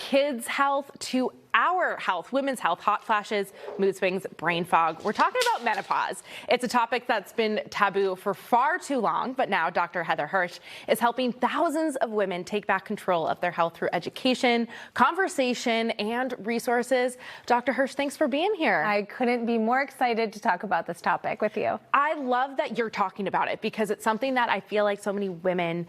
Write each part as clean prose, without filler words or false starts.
kids' health to our health, women's health, hot flashes, mood swings, brain fog. We're talking about menopause. It's a topic that's been taboo for far too long, but now Dr. Heather Hirsch is helping thousands of women take back control of their health through education, conversation, and resources. Dr. Hirsch, thanks for being here. I couldn't be more excited to talk about this topic with you. I love that you're talking about it because it's something that I feel like so many women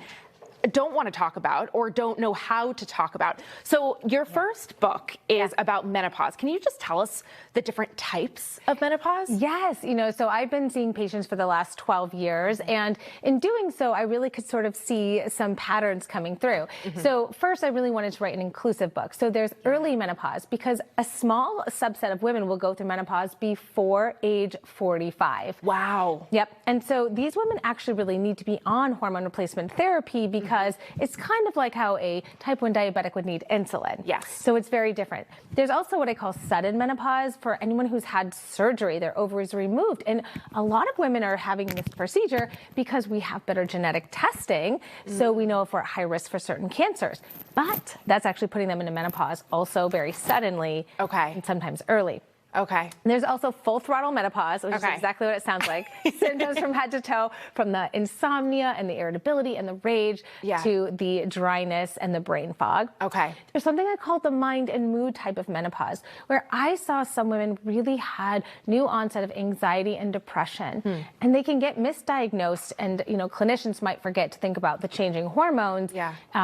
don't want to talk about or don't know how to talk about. So your first book is about menopause. Can you just tell us the different types of menopause? Yes, so I've been seeing patients for the last 12 years, and in doing so, I really could sort of see some patterns coming through. So first, I really wanted to write an inclusive book. So there's early menopause, because a small subset of women will go through menopause before age 45. Wow. Yep. And so these women actually really need to be on hormone replacement therapy because it's kind of like how a type 1 diabetic would need insulin. Yes. So it's very different. There's also what I call sudden menopause for anyone who's had surgery, their ovaries removed. And a lot of women are having this procedure because we have better genetic testing, so we know if we're at high risk for certain cancers. But that's actually putting them into menopause also very suddenly, and sometimes early. Okay. There's also full throttle menopause, which is exactly what it sounds like. Symptoms from head to toe, from the insomnia and the irritability and the rage to the dryness and the brain fog. Okay. There's something I call the mind and mood type of menopause, where I saw some women really had new onset of anxiety and depression, and they can get misdiagnosed, and clinicians might forget to think about the changing hormones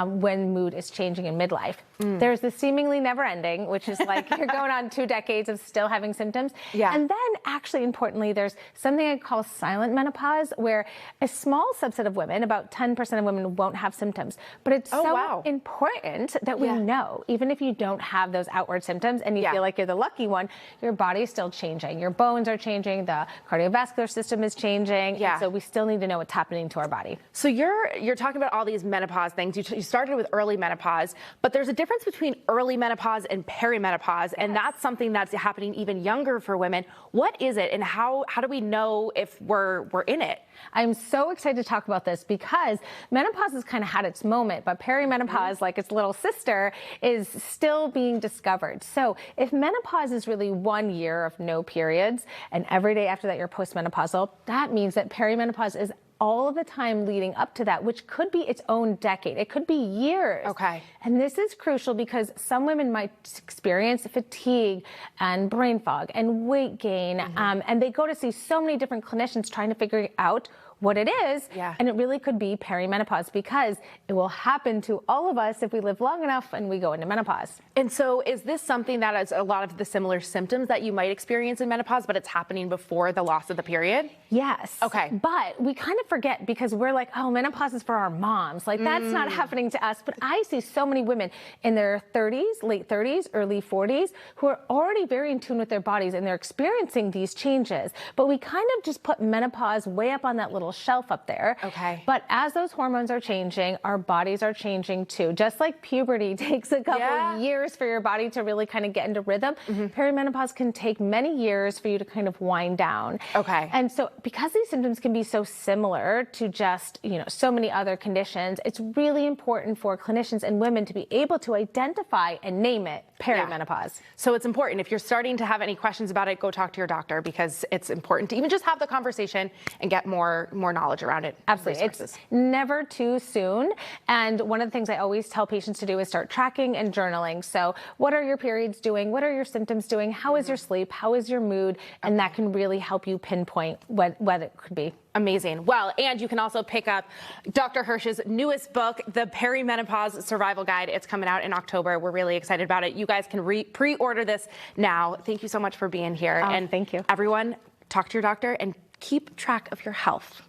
when mood is changing in midlife. There's the seemingly never ending, which is like you're going on 2 decades of still having symptoms. And then actually importantly, there's something I call silent menopause, where a small subset of women, about 10% of women, won't have symptoms. But it's important that we know, even if you don't have those outward symptoms and you feel like you're the lucky one, your body's still changing. Your bones are changing, the cardiovascular system is changing. And so we still need to know what's happening to our body. So you're talking about all these menopause things. You started with early menopause, but there's a difference between early menopause and perimenopause, and that's something that's happening even younger for women. What is it, and how do we know if we're in it? I'm so excited to talk about this because menopause has kind of had its moment, but perimenopause, like its little sister, is still being discovered. So if menopause is really 1 year of no periods, and every day after that you're postmenopausal, that means that perimenopause is all of the time leading up to that, which could be its own decade. It could be years. And this is crucial because some women might experience fatigue and brain fog and weight gain, and they go to see so many different clinicians trying to figure out what it is, and it really could be perimenopause because it will happen to all of us if we live long enough and we go into menopause. And so is this something that has a lot of the similar symptoms that you might experience in menopause, but it's happening before the loss of the period? Yes. But we kind of forget because we're like, oh, menopause is for our moms. Like that's not happening to us. But I see so many women in their 30s, late 30s, early 40s, who are already very in tune with their bodies and they're experiencing these changes. But we kind of just put menopause way up on that little shelf up there. But as those hormones are changing, our bodies are changing too. Just like puberty takes a couple years for your body to really kind of get into rhythm, perimenopause can take many years for you to kind of wind down. And so because these symptoms can be so similar to just, so many other conditions, it's really important for clinicians and women to be able to identify and name it perimenopause. So it's important. If you're starting to have any questions about it, go talk to your doctor because it's important to even just have the conversation and get more knowledge around it. Absolutely. It's never too soon. And one of the things I always tell patients to do is start tracking and journaling. So what are your periods doing? What are your symptoms doing? How is your sleep? How is your mood? And that can really help you pinpoint what it could be. Amazing. Well, and you can also pick up Dr. Hirsch's newest book, The Perimenopause Survival Guide. It's coming out in October. We're really excited about it. You guys can pre-order this now. Thank you so much for being here. And thank you. Everyone, talk to your doctor and keep track of your health.